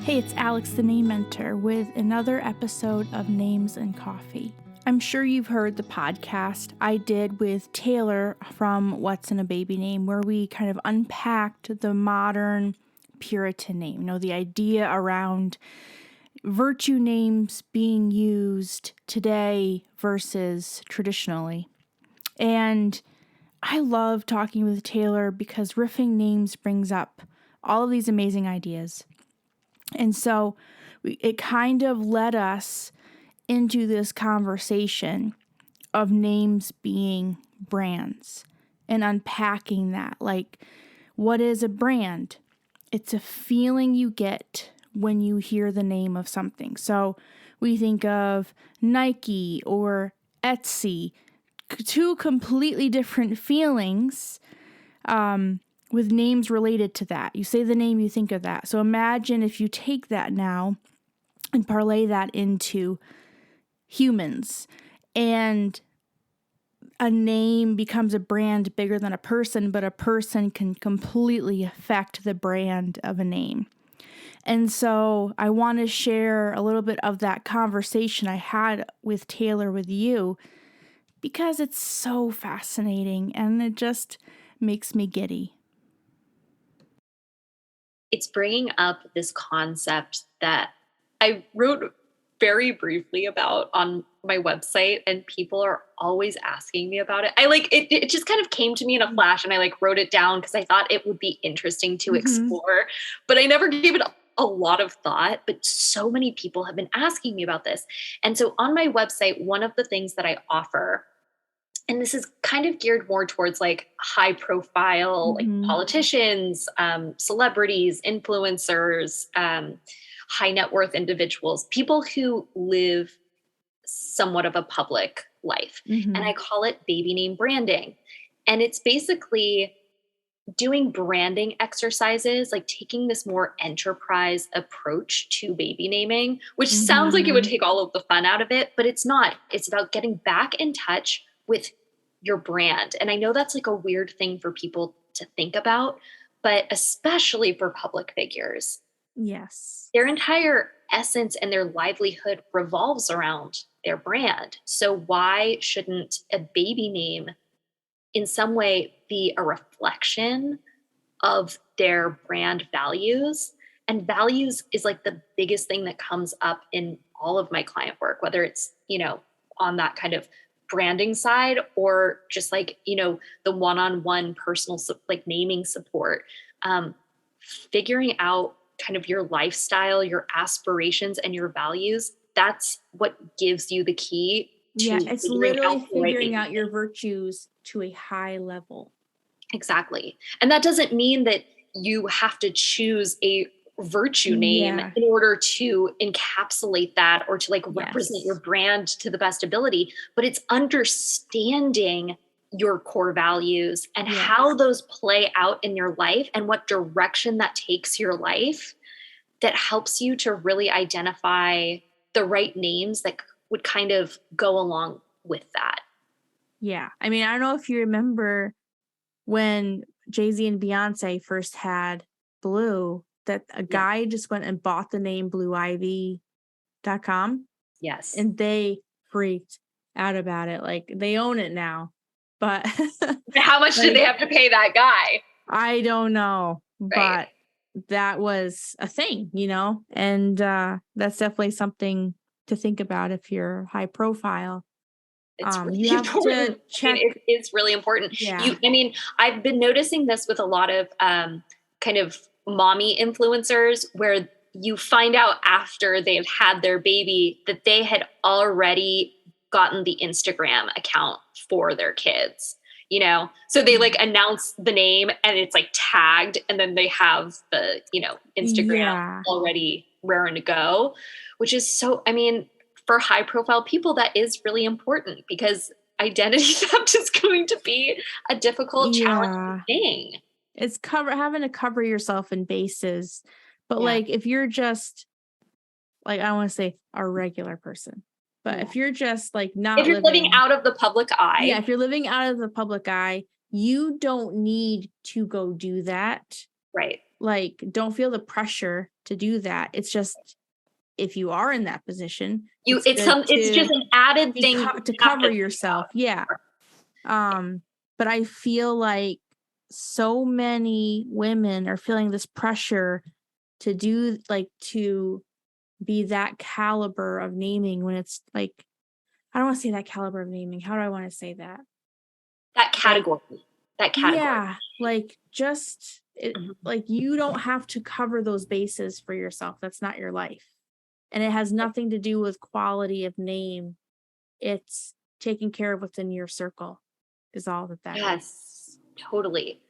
Hey, it's Alex the Name Mentor with another episode of Names and Coffee. I'm sure you've heard the podcast I did with Taylor from What's in a Baby Name, where we kind of unpacked the modern Puritan name, the idea around virtue names being used today versus traditionally. And I love talking with Taylor because riffing names brings up all of these amazing ideas. And so it kind of led us into this conversation of names being brands and unpacking that. Like, what is a brand? It's a feeling you get when you hear the name of something. So we think of Nike or Etsy, two completely different feelings, with names related to that. You say the name, you think of that. So imagine if you take that now and parlay that into humans, and a name becomes a brand bigger than a person, but a person can completely affect the brand of a name. And so I want to share a little bit of that conversation I had with Taylor with you, because it's so fascinating and it just makes me giddy. It's bringing up this concept that I wrote very briefly about on my website, and people are always asking me about it. It just kind of came to me in a flash, and I wrote it down because I thought it would be interesting to explore, but I never gave it a lot of thought. But so many people have been asking me about this. And so on my website, one of the things that I offer, and this is kind of geared more towards high profile, politicians, celebrities, influencers, high net worth individuals, people who live somewhat of a public life. And I call it baby name branding. And it's basically doing branding exercises, taking this more enterprise approach to baby naming, which sounds like it would take all of the fun out of it, but it's not. It's about getting back in touch with your brand. And I know that's a weird thing for people to think about, but especially for public figures. Yes. Their entire essence and their livelihood revolves around their brand. So why shouldn't a baby name in some way be a reflection of their brand values? And values is the biggest thing that comes up in all of my client work, whether it's, on that kind of branding side or just the one-on-one personal naming support, figuring out kind of your lifestyle, your aspirations, and your values. That's what gives you the key to it's literally figuring out your virtues to a high level. Exactly. And that doesn't mean that you have to choose a virtue name in order to encapsulate that or to represent your brand to the best ability, but it's understanding your core values and how those play out in your life and what direction that takes your life, that helps you to really identify the right names that would kind of go along with that. Yeah. I mean, I don't know if you remember when Jay-Z and Beyonce first had Blue, that a guy just went and bought the name blueivy.com. Yes. And they freaked out about it. They own it now. But how much did they have to pay that guy? I don't know. Right. But that was a thing, and that's definitely something to think about if you're high profile. It's really you have important. To check. It is really important. Yeah. I've been noticing this with a lot of kind of mommy influencers, where you find out after they've had their baby that they had already gotten the Instagram account for their kids, so they announce the name and it's tagged, and then they have the, Instagram already raring to go, which is so, for high profile people, that is really important, because identity theft is going to be a difficult, challenging thing. It's having to cover yourself in bases. But if you're just I want to say a regular person, but if you're just not, if you're living out of the public eye, if you're living out of the public eye, you don't need to go do that. Right. like, don't feel the pressure to do that. It's just, if you are in that position, It's good just an added thing to cover yourself. Yeah. But I feel like so many women are feeling this pressure to do, like, to be that caliber of naming, when it's like, I don't want to say that caliber of naming. How do I want to say that? That category. Yeah, like, just Mhm. like, you don't have to cover those bases for yourself. That's not your life. And it has nothing to do with quality of name. It's taking care of what's in your circle is all that is. Yes, totally.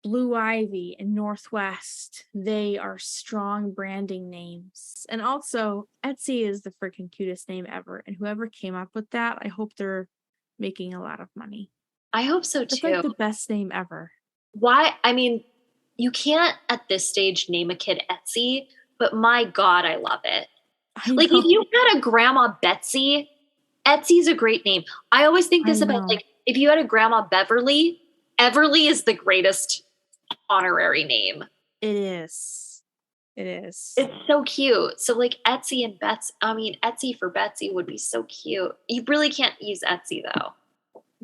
Blue Ivy and Northwest, they are strong branding names. And also, Etsy is the freaking cutest name ever. And whoever came up with that, I hope they're making a lot of money. I hope so It's too. like the best name ever. Why? I mean, you can't at this stage name a kid Etsy, but my God, I love it. Like, if you had a Grandma Betsy, Etsy's a great name. I always think this about, like, if you had a Grandma Beverly, Everly is the greatest honorary name. It is. It is. It's so cute. So, like, Etsy and Etsy for Betsy would be so cute. You really can't use Etsy though.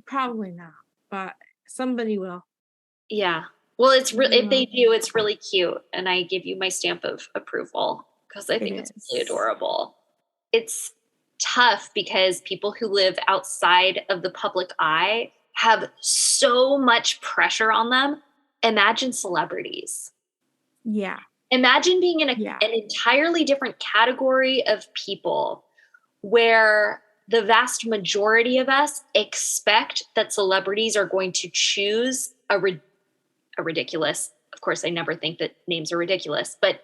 Probably not, but somebody will. Yeah. Well, if they do, it's really cute, and I give you my stamp of approval because I think it's really adorable. It's tough because people who live outside of the public eye have so much pressure on them. Imagine celebrities. Yeah. Imagine being in an entirely different category of people where the vast majority of us expect that celebrities are going to choose a ridiculous, of course, I never think that names are ridiculous, but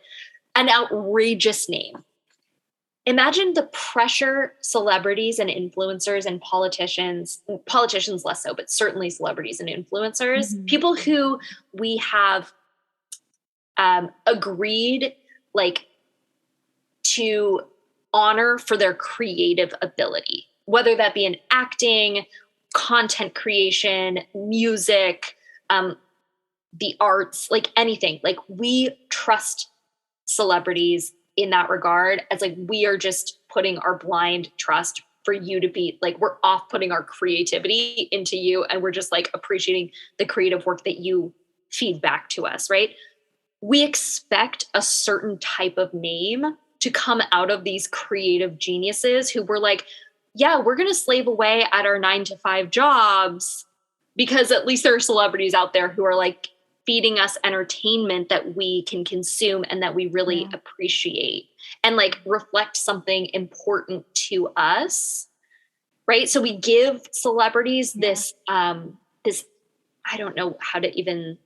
an outrageous name. Imagine the pressure celebrities and influencers and politicians less so, but certainly celebrities and influencers, people who we have agreed, like, to honor for their creative ability, whether that be in acting, content creation, music, the arts, like anything. Like, we trust celebrities in that regard, as like, we are just putting our blind trust for you to be like, we're off putting our creativity into you, and we're just like appreciating the creative work that you feed back to us, right? We expect a certain type of name to come out of these creative geniuses who were like, yeah, we're going to slave away at our 9-to-5 jobs because at least there are celebrities out there who are like feeding us entertainment that we can consume and that we really appreciate and like reflect something important to us. Right. So we give celebrities this, I don't know how to even,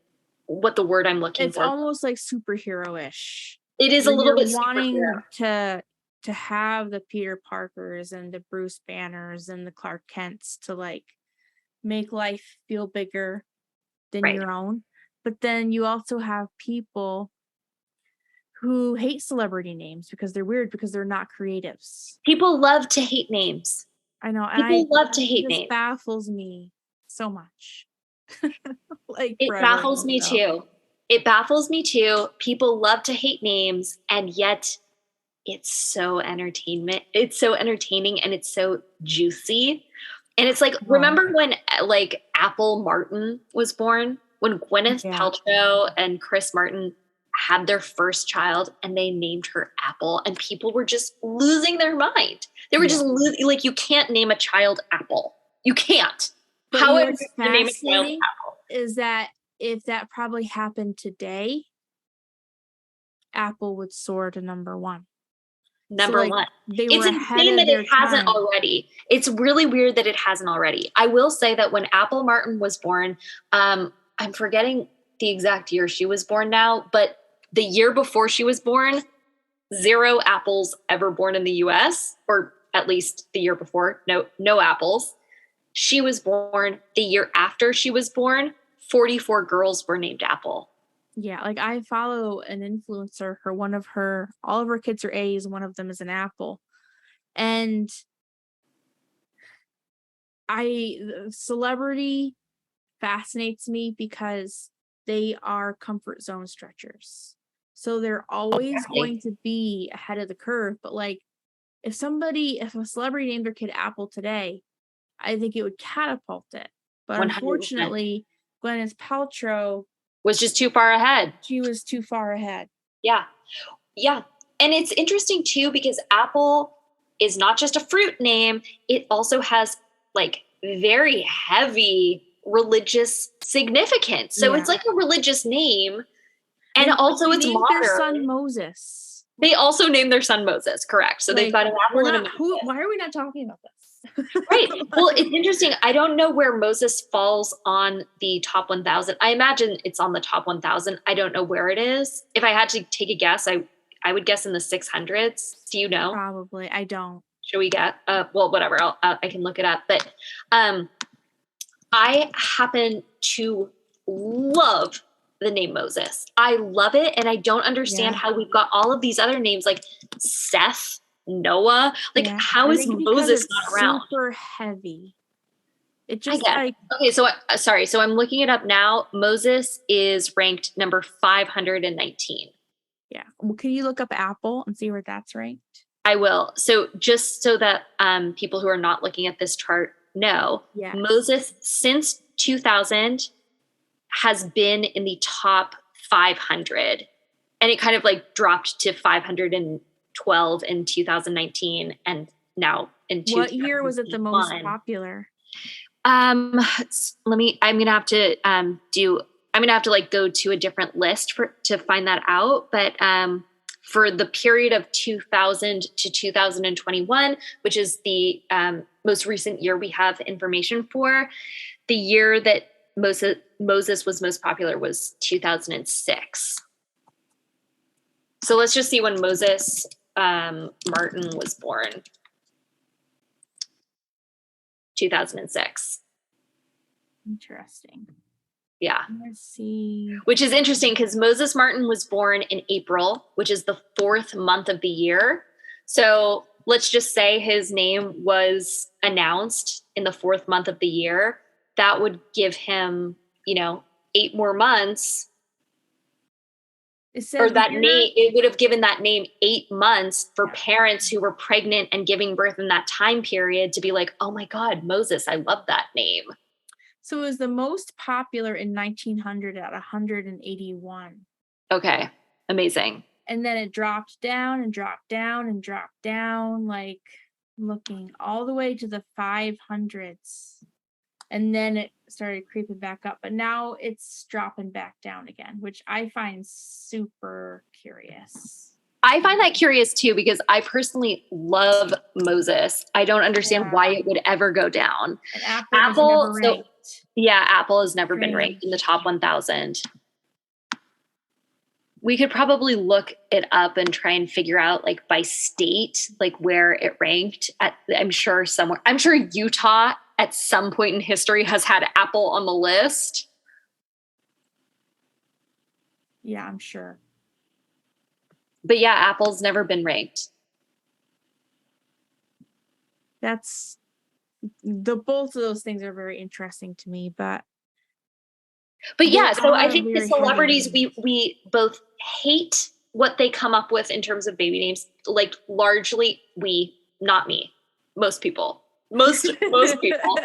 what the word I'm looking for. It's almost like superhero-ish. It is a little bit wanting to have the Peter Parkers and the Bruce Banners and the Clark Kents to like make life feel bigger than your own. But then you also have people who hate celebrity names because they're weird, because they're not creatives. People love to hate names. I know. And people love to hate names. It baffles me so much. Like, it baffles me too. It baffles me too. People love to hate names, and yet it's so entertainment. It's so entertaining, and it's so juicy. And it's like, remember when like Apple Martin was born? When Gwyneth Paltrow and Chris Martin had their first child and they named her Apple, and people were just losing their mind. They were just like, you can't name a child Apple. You can't. But how is name a child Apple? Is that if that probably happened today, Apple would soar to number one. Number one. It's insane that it hasn't already. It's really weird that it hasn't already. I will say that when Apple Martin was born, I'm forgetting the exact year she was born now, but the year before she was born, 0 apples ever born in the US, or at least the year before, no apples. She was born the year after she was born, 44 girls were named Apple. Yeah, like I follow an influencer, all of her kids are A's, one of them is an apple. And celebrity fascinates me because they are comfort zone stretchers. So they're always going to be ahead of the curve. But like if a celebrity named their kid Apple today, I think it would catapult it. But 100%. unfortunately, Gwyneth Paltrow was just too far ahead. She was too far ahead. Yeah. Yeah. And it's interesting too, because Apple is not just a fruit name. It also has like very heavy religious significance. So it's like a religious name. And also it's modern. Their son Moses. They also named their son Moses, correct. So they've got an apple and a Moses. Why are we not talking about this? Right. Well, it's interesting. I don't know where Moses falls on the top 1,000. I imagine it's on the top 1,000. I don't know where it is. If I had to take a guess, I would guess in the 600s. Do you know? Probably. I don't. Should we get? Well, whatever. I can look it up. But I happen to love the name Moses. I love it, and I don't understand how we've got all of these other names like Seth, Noah. Like, how is Moses not around? Super heavy. It just like okay. So sorry. So I'm looking it up now. Moses is ranked number 519. Yeah. Well, can you look up Apple and see where that's ranked? I will. So just so that people who are not looking at this chart know, Moses since 2000 has been in the top 500, and it kind of like dropped to 512 in 2019, and now in what year was it the most popular? I'm gonna have to like go to a different list to find that out, but for the period of 2000 to 2021, which is the most recent year we have information for, the year that Moses was most popular was 2006. So let's just see when Moses Martin was born. 2006. Interesting. Yeah. Let's see. Which is interesting because Moses Martin was born in April, which is the 4th month of the year. So let's just say his name was announced in the 4th month of the year. That would give him, 8 more months. It would have given that name 8 months for parents who were pregnant and giving birth in that time period to be like, oh my God, Moses, I love that name. So it was the most popular in 1900 at 181. Okay. Amazing. And then it dropped down and dropped down and dropped down, like looking all the way to the 500s. And then it started creeping back up, but now it's dropping back down again, which I find super curious. I find that curious too, because I personally love Moses. I don't understand why it would ever go down. And Apple Apple has never been ranked in the top 1,000. We could probably look it up and try and figure out like by state, like where it ranked at. I'm sure Utah at some point in history has had Apple on the list. Yeah, I'm sure. But yeah, Apple's never been ranked. Both of those things are very interesting to me, but yeah, so I think the celebrities, we both hate what they come up with in terms of baby names, like largely not me, most people. Most people.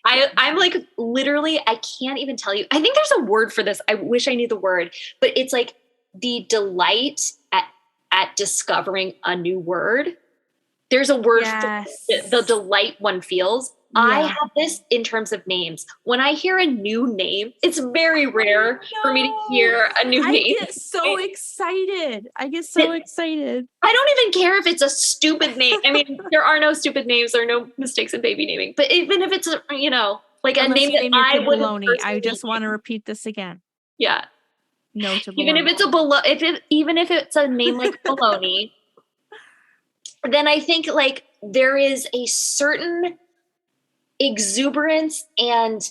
I'm like literally, I can't even tell you. I think there's a word for this. I wish I knew the word, but it's like the delight at discovering a new word. There's a word for the delight one feels. Yeah. I have this in terms of names. When I hear a new name, it's very rare for me to hear a new name. I get so excited. I don't even care if it's a stupid name. I mean, there are no stupid names. There are no mistakes in baby naming. But even if it's like a name that I would I just want to repeat this again. Yeah. No to even if it's even if it's a name like baloney, then I think like there is a certain exuberance and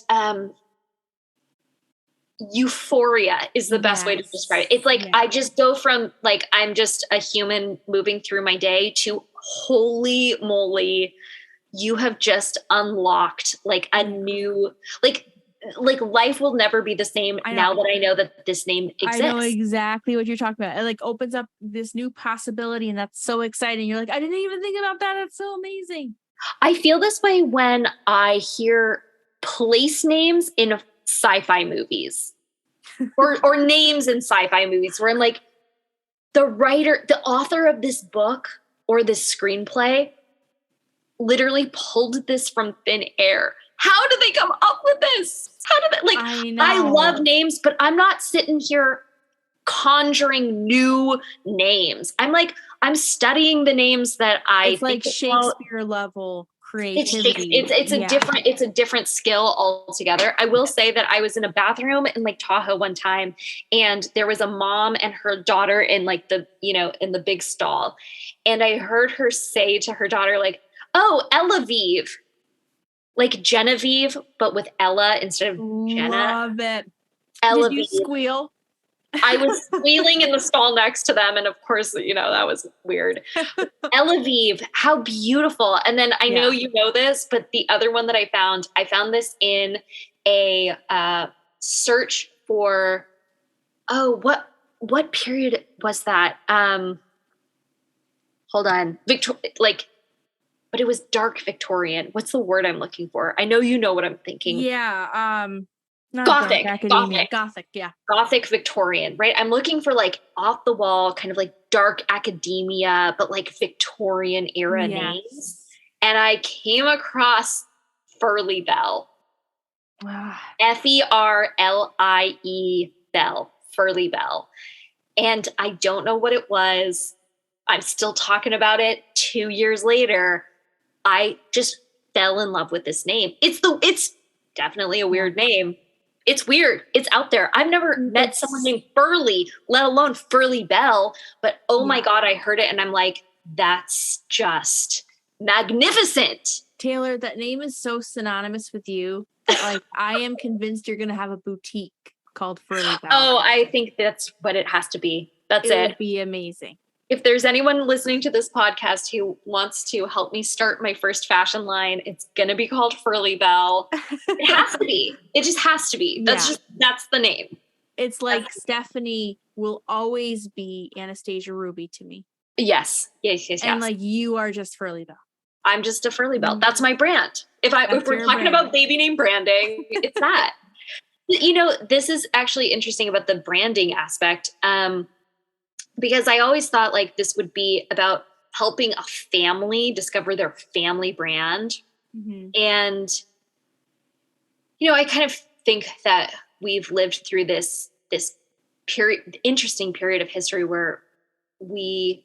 euphoria is the best way to describe it. It's like I just go from like I'm just a human moving through my day to holy moly, you have just unlocked like a new, like like life will never be the same now that I know that this name exists. I know exactly what you're talking about. It like opens up this new possibility, and that's so exciting. You're like, I didn't even think about that. That's so amazing. I feel this way when I hear place names in sci-fi movies or names in sci-fi movies where I'm like, the author of this book or this screenplay literally pulled this from thin air. How did they come up with this? How did they, I love names, but I'm not sitting here conjuring new names. I'm studying the names that it's like Shakespeare level creativity. It's a different skill altogether. I will say that I was in a bathroom in Lake Tahoe one time, and there was a mom and her daughter in like in the big stall. And I heard her say to her daughter, like, "Oh, Elavive." Like Genevieve, but with Ella instead of Jenna. Love it. Elavive. Did you squeal? I was squealing in the stall next to them. And of course, that was weird. Elavive, how beautiful. And then I know you know this, but the other one that I found this in a search for, what period was that? Hold on. But it was dark Victorian. What's the word I'm looking for? I know you know what I'm thinking. Yeah. Gothic. Gothic, yeah. Gothic Victorian, right? I'm looking for like off the wall, kind of like dark academia, but like Victorian era names. And I came across Furlie Bell. Ferlie Bell. Furlie Bell. And I don't know what it was. I'm still talking about it 2 years later. I just fell in love with this name. It's definitely a weird name. It's weird. It's out there. I've never met someone named Furlie, let alone Furlie Bell. But my God, I heard it and I'm like, that's just magnificent. Taylor, that name is so synonymous with you that like I am convinced you're going to have a boutique called Furlie Bell. Oh, I think that's what it has to be. That's it. It would be amazing. If there's anyone listening to this podcast who wants to help me start my first fashion line, it's going to be called Furlie Bell. It has to be. It just has to be. That's the name. It's like Stephanie will always be Anastasia Ruby to me. Yes. And like you are just Furlie Bell. I'm just a Furlie Bell. That's my brand. If we're talking about baby name branding, it's that. This is actually interesting about the branding aspect. Because I always thought like this would be about helping a family discover their family brand. Mm-hmm. And, I kind of think that we've lived through this interesting period of history where we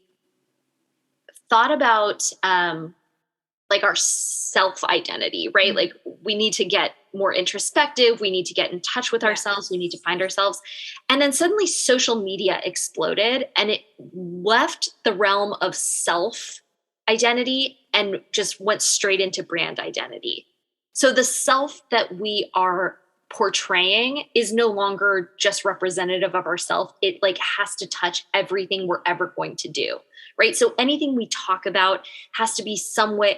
thought about like our self-identity, right? Mm-hmm. Like we need to get more introspective. We need to get in touch with ourselves. We need to find ourselves. And then suddenly social media exploded and it left the realm of self-identity and just went straight into brand identity. So the self that we are portraying is no longer just representative of ourselves. It like has to touch everything we're ever going to do. Right. So anything we talk about has to be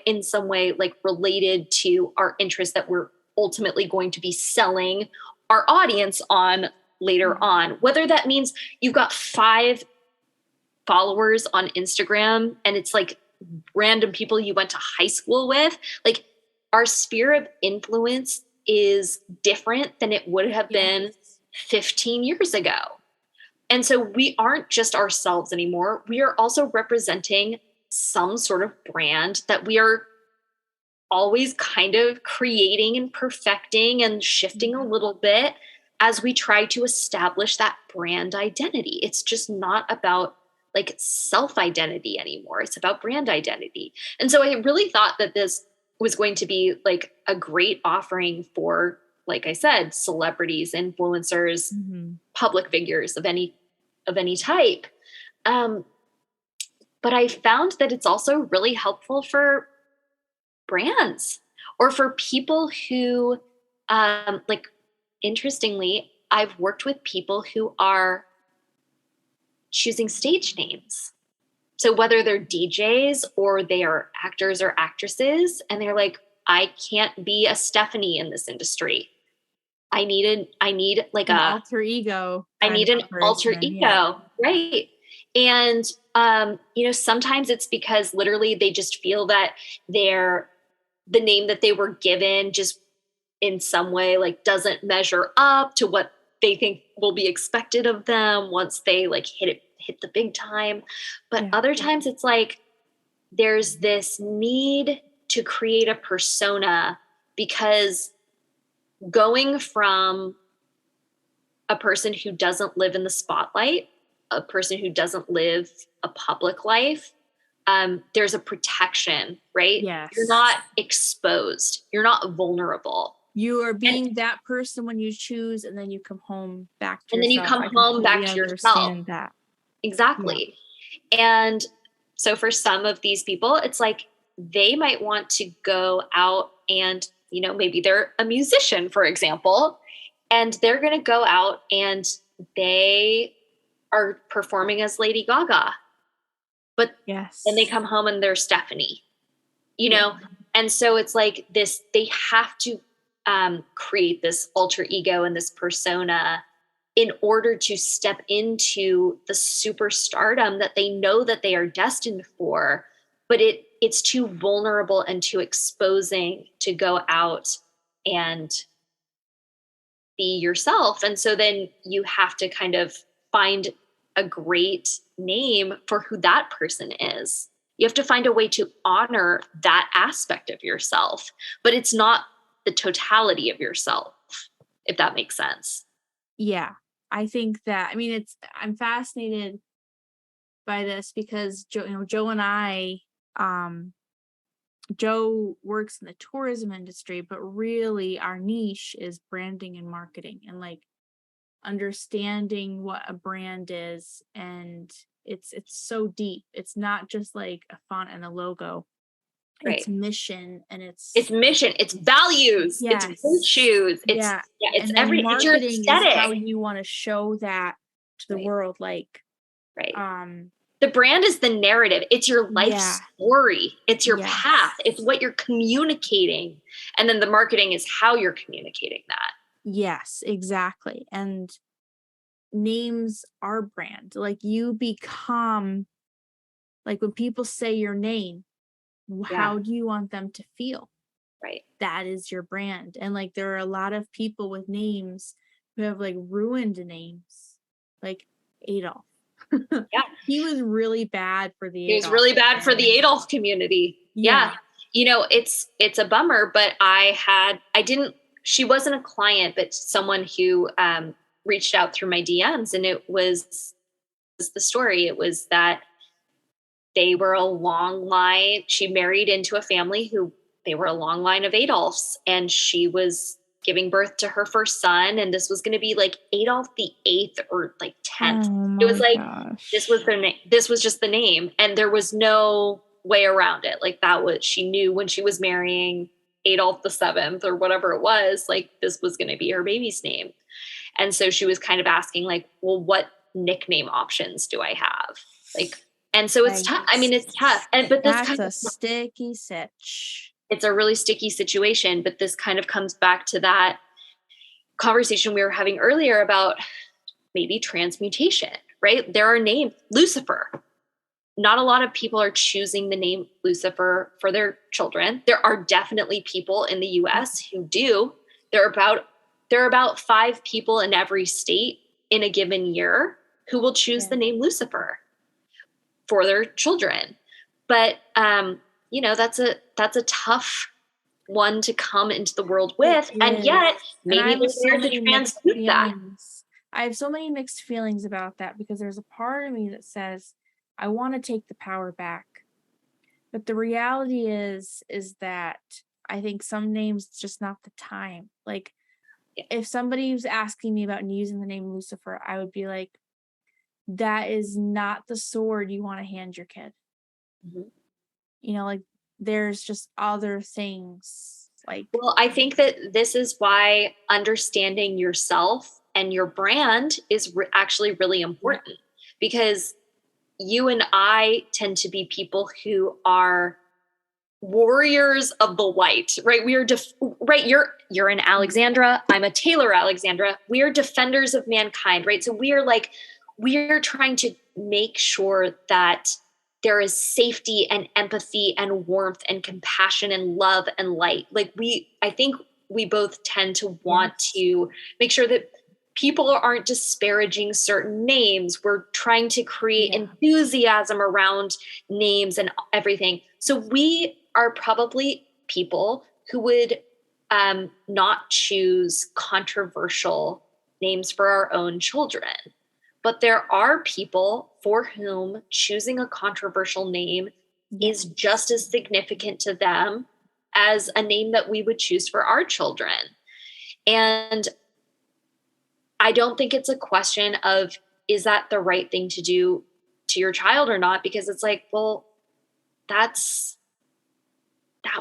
in some way like related to our interests that we're ultimately going to be selling our audience on later on, whether that means you've got 5 followers on Instagram and it's like random people you went to high school with. Like our sphere of influence is different than it would have been 15 years ago. And so we aren't just ourselves anymore. We are also representing some sort of brand that we are always kind of creating and perfecting and shifting a little bit as we try to establish that brand identity. It's just not about like self-identity anymore. It's about brand identity. And so I really thought that this was going to be like a great offering for, like I said, celebrities, influencers, public figures of any type. But I found that it's also really helpful for brands or for people who, interestingly, I've worked with people who are choosing stage names. So whether they're DJs or they are actors or actresses, and they're like, I can't be a Stephanie in this industry. I need like an alter ego I kind need of an a alter person. Yeah. ego, right? And sometimes it's because literally they just feel that the name that they were given just in some way like doesn't measure up to what they think will be expected of them once they like hit the big time. But Yeah. other times it's like there's this need to create a persona, because going from a person who doesn't live in the spotlight, a person who doesn't live a public life, there's a protection, right? Yes. You're not exposed. You're not vulnerable. You are being that person when you choose, and then you come home back to And then you yourself. come home back to yourself. Understand that. Exactly. Yeah. And so for some of these people, it's like they might want to go out and, maybe they're a musician, for example, and they're going to go out and they are performing as Lady Gaga. But yes, then they come home and they're Stephanie, And so it's like this, they have to create this alter ego and this persona in order to step into the superstardom that they know that they are destined for. But it's too vulnerable and too exposing to go out and be yourself. And so then you have to kind of find a great name for who that person is. You have to find a way to honor that aspect of yourself, but it's not the totality of yourself, if that makes sense. Yeah. I think that, I'm fascinated by this because Joe and I, Joe works in the tourism industry, but really our niche is branding and marketing and like understanding what a brand is. And it's so deep. It's not just like a font and a logo. Right. It's mission and it's mission, it's values, yes. it's virtues, it's every marketing it's your aesthetic. Is how you want to show that to the world, like the brand is the narrative. It's your life story. It's your path. It's what you're communicating. And then the marketing is how you're communicating that. Yes, exactly. And names are brand. Like you become, like when people say your name, how do you want them to feel? Right. That is your brand. And like there are a lot of people with names who have like ruined names, like Adolf. Yeah. He was really bad for the Adolf. He was really bad for the Adolf community. Yeah. It's a bummer, but she wasn't a client, but someone who reached out through my DMs, and it was the story. It was that they were a long line. She married into a family who they were a long line of Adolfs, and she was giving birth to her first son. And this was going to be like Adolf the 8th or like 10th. It was like, this was their name. This was just the name. And there was no way around it. Like she knew when she was marrying Adolf the 7th or whatever it was, like this was going to be her baby's name. And so she was kind of asking like, well, what nickname options do I have? Like, and so it's tough. It's tough. But that's a sticky sitch. It's a really sticky situation, but this kind of comes back to that conversation we were having earlier about maybe transmutation, right? There are names, Lucifer. Not a lot of people are choosing the name Lucifer for their children. There are definitely people in the US who do. There are about 5 people in every state in a given year who will choose the name Lucifer for their children. But that's a tough one to come into the world with. And yet maybe there's there to transmute that. I have so many mixed feelings about that because there's a part of me that says I want to take the power back. But the reality is that I think some names it's just not the time. Like if somebody was asking me about using the name Lucifer, I would be like, that is not the sword you want to hand your kid. Mm-hmm. Like there's just other things like. Well, I think that this is why understanding yourself and your brand is actually really important, because you and I tend to be people who are warriors of the light, right? We are right. You're an Alexandra. I'm a Taylor Alexandra. We are defenders of mankind, right? So we are trying to make sure that there is safety and empathy and warmth and compassion and love and light. Like I think we both tend to want to make sure that people aren't disparaging certain names. We're trying to create enthusiasm around names and everything. So we are probably people who would not choose controversial names for our own children. But there are people for whom choosing a controversial name is just as significant to them as a name that we would choose for our children. And I don't think it's a question of, is that the right thing to do to your child or not? Because it's like, well, that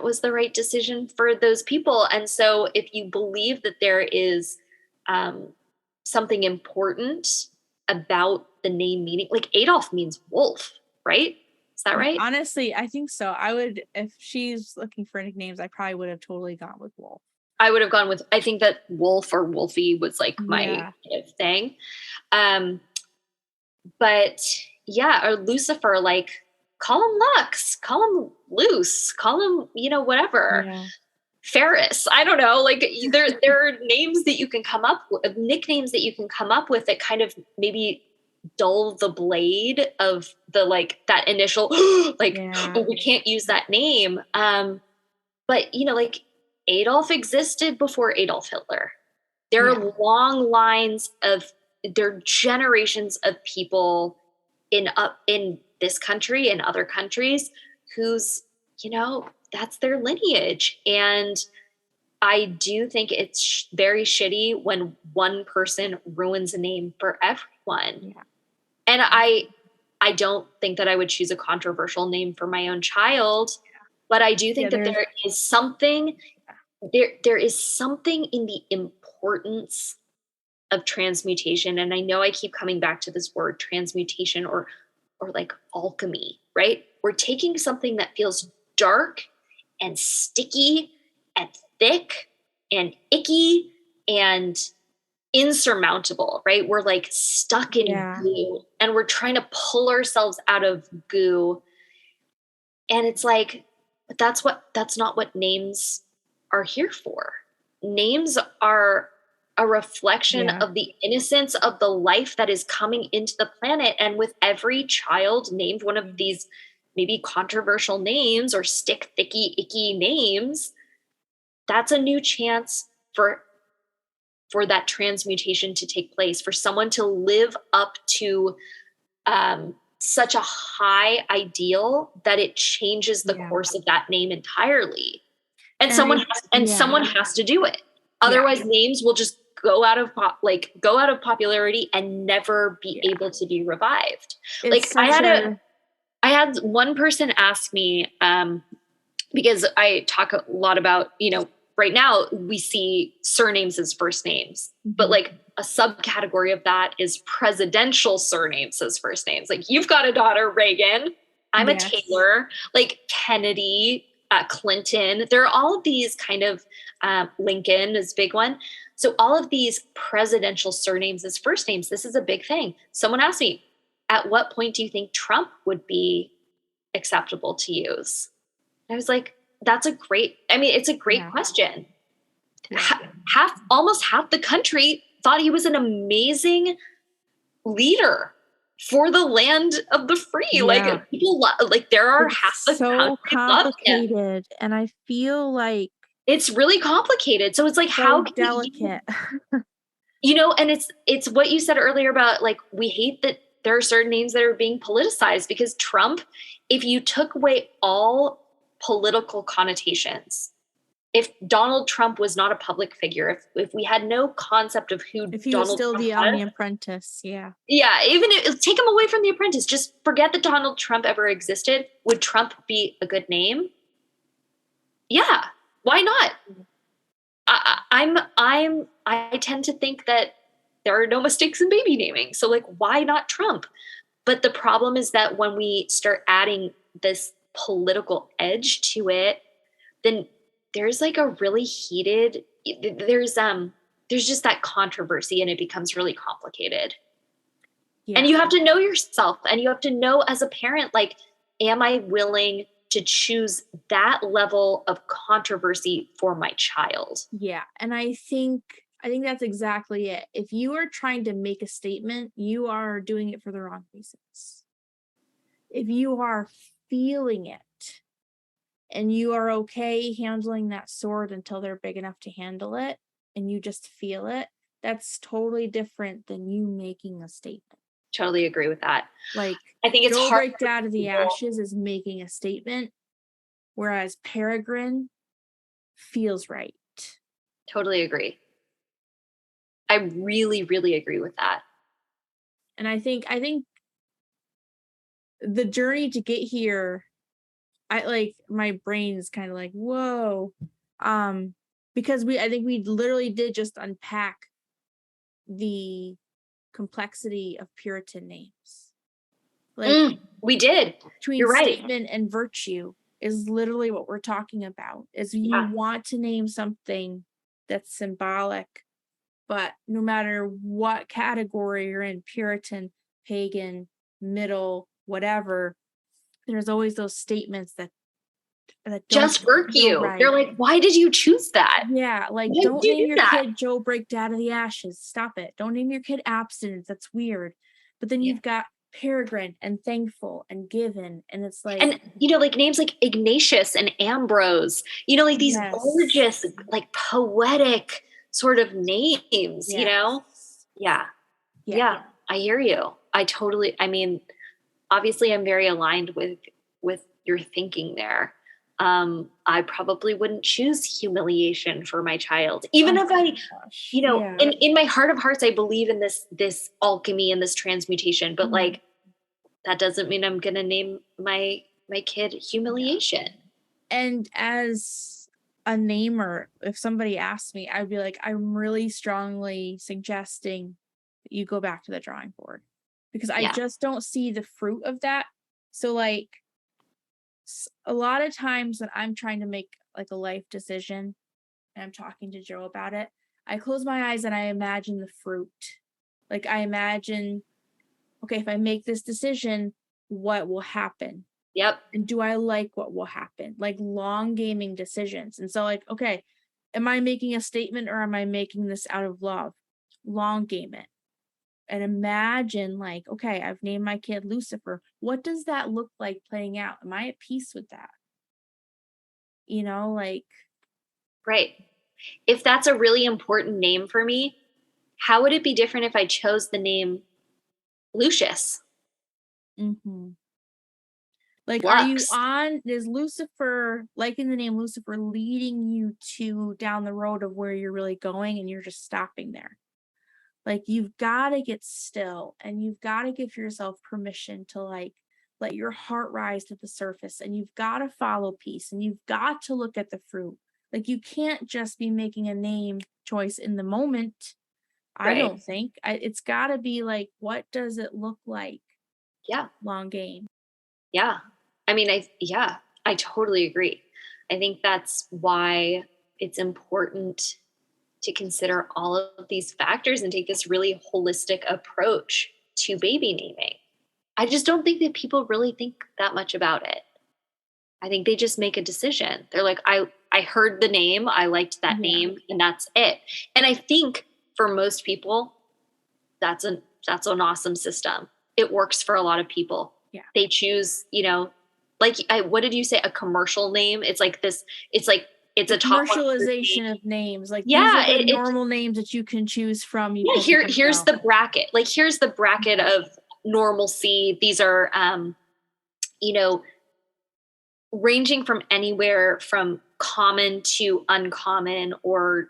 was the right decision for those people. And so if you believe that there is something important about the name meaning, like Adolf means wolf, right? Is that right? Honestly, I think so. I would, if she's looking for nicknames, I probably would have totally gone with wolf. I would have gone with, I think that wolf or wolfie was like my thing. But yeah, or Lucifer, like call him Lux, call him Luce, call him, whatever. Yeah. Ferris. I don't know. Like there are names that you can come up with, nicknames that you can come up with that kind of maybe dull the blade of the, like that initial, like, oh, we can't use that name. But like Adolf existed before Adolf Hitler. There are long lines there are generations of people in this country and other countries whose, that's their lineage. And I do think it's very shitty when one person ruins a name for everyone. Yeah. And I don't think that I would choose a controversial name for my own child, but I do think that there is something there is something in the importance of transmutation. And I know I keep coming back to this word transmutation or like alchemy, right? We're taking something that feels dark and sticky and thick and icky and insurmountable, right? We're like stuck in goo and we're trying to pull ourselves out of goo. And it's like, but that's not what names are here for. Names are a reflection of the innocence of the life that is coming into the planet. And with every child named one of these maybe controversial names or stick, thicky, icky names, that's a new chance for that transmutation to take place, for someone to live up to such a high ideal that it changes the course of that name entirely. And someone has to do it. Otherwise, names will just go out of popularity and never be able to be revived. I had one person ask me, because I talk a lot about, right now we see surnames as first names, but like a subcategory of that is presidential surnames as first names. Like you've got a daughter, Reagan. I'm a Taylor, like Kennedy, Clinton. There are all of these kind of, Lincoln is a big one. So all of these presidential surnames as first names, this is a big thing. Someone asked me, at what point do you think Trump would be acceptable to use? And I was like, it's a great question. Almost half the country thought he was an amazing leader for the land of the free. Yeah. Like people there are half the country complicated love him. And I feel like it's really complicated. So it's like, how delicate, and it's what you said earlier about like, we hate that there are certain names that are being politicized because Trump, if you took away all political connotations, if Donald Trump was not a public figure, if we had no concept of who if he Donald was still Trump on The Apprentice, even if take him away from The Apprentice, just forget that Donald Trump ever existed. Would Trump be a good name? Yeah, why not? I tend to think that there are no mistakes in baby naming, so like, why not Trump? But the problem is that when we start adding this political edge to it, then there's like a really heated, there's just that controversy and it becomes really complicated. Yeah. And you have to know yourself and you have to know as a parent, like, am I willing to choose that level of controversy for my child? Yeah. And I think that's exactly it. If you are trying to make a statement, you are doing it for the wrong reasons. If you are feeling it and you are okay handling that sword until they're big enough to handle it and you just feel it, that's totally different than you making a statement. Totally agree with that. Like, I think it's Joe hard. Break Out of the Ashes is making a statement, whereas Peregrine feels right. Totally agree. I really, really agree with that. And I think the journey to get here, my brain's kind of like, whoa. Because I think we literally did just unpack the complexity of Puritan names. Like, we did. between You're right. statement and virtue is literally what we're talking about. Is you want to name something that's symbolic, but no matter what category you're in, Puritan, pagan, middle, whatever, there's always those statements that don't just irk you. Right. They're like, why did you choose that? Yeah, like, don't name your kid Joe Break Out of the Ashes. Stop it. Don't name your kid Abstinence. That's weird. But then you've got Peregrine and Thankful and Given, and it's like, and like names like Ignatius and Ambrose, like these gorgeous, like poetic sort of names, Yeah, I hear you. I mean, obviously I'm very aligned with your thinking there. I probably wouldn't choose humiliation for my child, even if I, in my heart of hearts, I believe in this alchemy and this transmutation, but like, that doesn't mean I'm going to name my kid Humiliation. And as a namer, if somebody asked me, I'd be like, I'm really strongly suggesting that you go back to the drawing board, because I just don't see the fruit of that. So like, a lot of times when I'm trying to make like a life decision and I'm talking to Joe about it, I close my eyes and I imagine the fruit. Like, I imagine, okay, if I make this decision, what will happen? Yep. And do I like what will happen? Like, long gaming decisions. And so like, okay, am I making a statement or am I making this out of love? Long game it. And imagine, like, okay, I've named my kid Lucifer. What does that look like playing out? Am I at peace with that? Like. Right. If that's a really important name for me, how would it be different if I chose the name Lucius? Mm-hmm. Like, Lux. Is Lucifer, liking the name Lucifer, leading you to down the road of where you're really going and you're just stopping there? Like, you've got to get still and you've got to give yourself permission to like let your heart rise to the surface, and you've got to follow peace and you've got to look at the fruit. Like, you can't just be making a name choice in the moment. Right. I don't think. It's got to be like, what does it look like? Yeah. Long game. Yeah. I mean, I totally agree. I think that's why it's important to consider all of these factors and take this really holistic approach to baby naming. I just don't think that people really think that much about it. I think they just make a decision. They're like, I heard the name, I liked that name, and that's it. And I think for most people, that's an awesome system. It works for a lot of people. Yeah. They choose, like, what did you say? A commercial name? It's like this, it's like, it's a commercialization of names. Like, these are the normal names that you can choose from. Here's the bracket. Like, here's the bracket of normalcy. These are, ranging from anywhere from common to uncommon, or,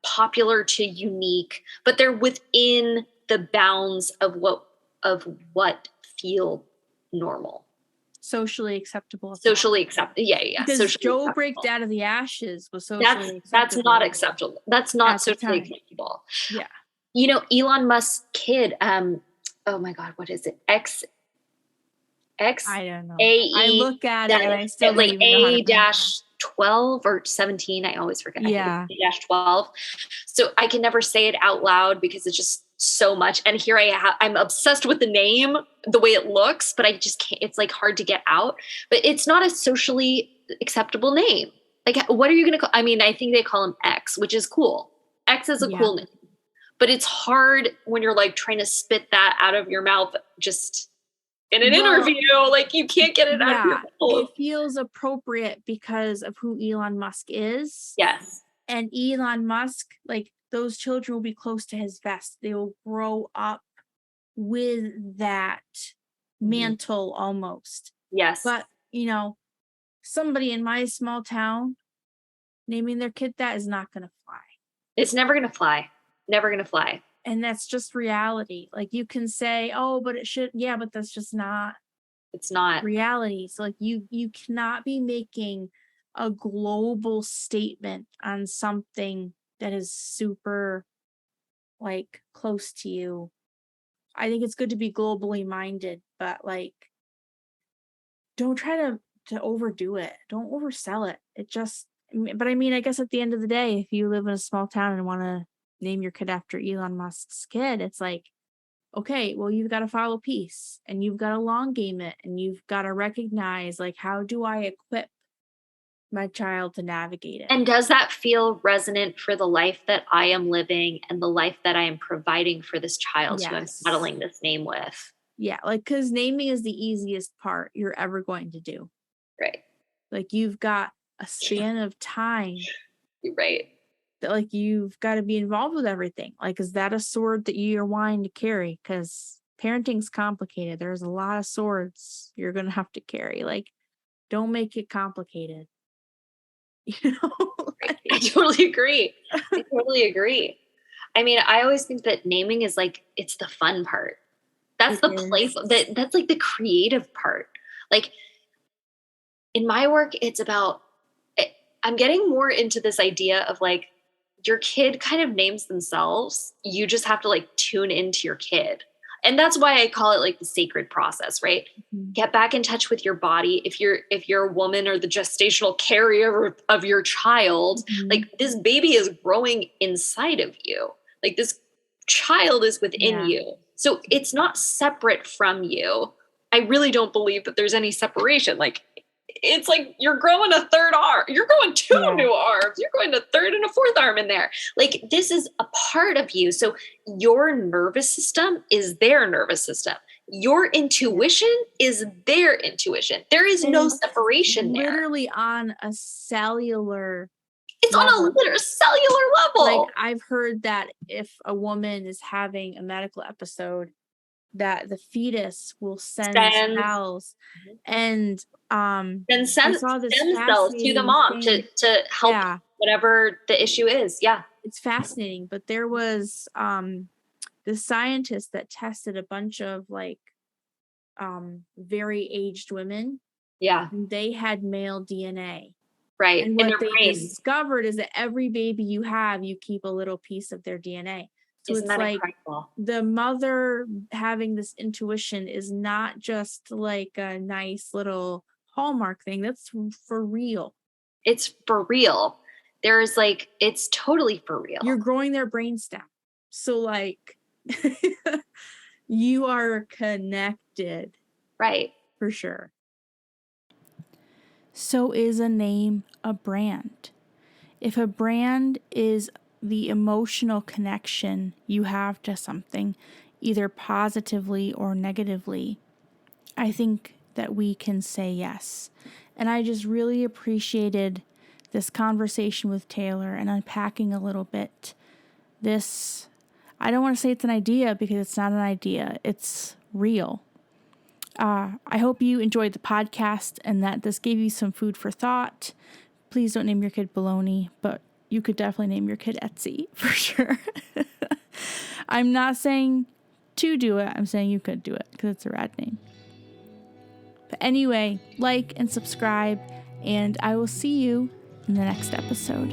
popular to unique, but they're within the bounds of what feel normal. Socially acceptable. Yeah. Because Joe Break Out of the Ashes was socially acceptable. That's not acceptable. That's not socially acceptable. Yeah. Elon Musk's kid, oh my God, what is it? X I don't know. A E. I look at it and I still don't like even know how to pronounce it. A-12 or 17. I always forget. Yeah. I think it's A-12. So I can never say it out loud because it's just so much. And here I'm obsessed with the name, the way it looks, but I just can't. It's like hard to get out. But it's not a socially acceptable name. Like, what are you going to call? I mean, I think they call him X, which is cool. X is a cool name. But it's hard when you're like trying to spit that out of your mouth just in an interview. Like, you can't get it out of your mouth. It feels appropriate because of who Elon Musk is. Yes. And Elon Musk, like, those children will be close to his vest. They will grow up with that mantle almost. Yes. But, you know, somebody in my small town naming their kid that is not going to fly. It's never going to fly. Never going to fly. And that's just reality. Like, you can say, oh, but it should. Yeah, but that's just not. It's not reality. So like you cannot be making a global statement on something that is super like close to you. I think it's good to be globally minded, but like don't try to overdo it. Don't oversell it. But I mean, I guess at the end of the day, if you live in a small town and want to name your kid after Elon Musk's kid, it's like, okay, well, you've got to follow peace and you've got to long game it and you've got to recognize, like, how do I equip my child to navigate it? And does that feel resonant for the life that I am living and the life that I am providing for this child who I'm settling this name with? Yeah, like, because naming is the easiest part you're ever going to do. Right. Like, you've got a span of time. Right. That, like, you've got to be involved with everything. Like, is that a sword that you're wanting to carry? Because parenting's complicated. There's a lot of swords you're going to have to carry. Like, don't make it complicated. You know? I totally agree. I mean, I always think that naming is like, it's the fun part. That's the playful, that's like the creative part. Like, in my work, it's about, I'm getting more into this idea of like, your kid kind of names themselves. You just have to like tune into your kid. And that's why I call it like the sacred process, right? Mm-hmm. Get back in touch with your body. If you're a woman or the gestational carrier of your child, mm-hmm. like this baby is growing inside of you. Like this child is within you. So it's not separate from you. I really don't believe that there's any separation. Like, it's like you're growing a third arm. You're growing two new arms. You're growing a third and a fourth arm in there. Like, this is a part of you. So your nervous system is their nervous system. Your intuition is their intuition. There is no separation there. Literally on a cellular It's level. On a literal cellular level. Like, I've heard that if a woman is having a medical episode, that the fetus will send cells and send cells to the mom to help whatever the issue is. Yeah. It's fascinating. But there was this scientist that tested a bunch of like very aged women. Yeah. And they had male DNA. Right. And what they discovered is that every baby you have, you keep a little piece of their DNA. So Isn't it's like incredible? The mother having this intuition is not just like a nice little Hallmark thing. That's for real. It's for real. There's like, it's totally for real. You're growing their brainstem. So like you are connected. Right. For sure. So is a name a brand? If a brand is the emotional connection you have to something, either positively or negatively, I think that we can say yes. And I just really appreciated this conversation with Taylor and unpacking a little bit this. I don't want to say it's an idea because it's not an idea. It's real. I hope you enjoyed the podcast and that this gave you some food for thought. Please don't name your kid Baloney, but you could definitely name your kid Etsy for sure. I'm not saying to do it. I'm saying you could do it because it's a rad name. But anyway, like and subscribe, and I will see you in the next episode.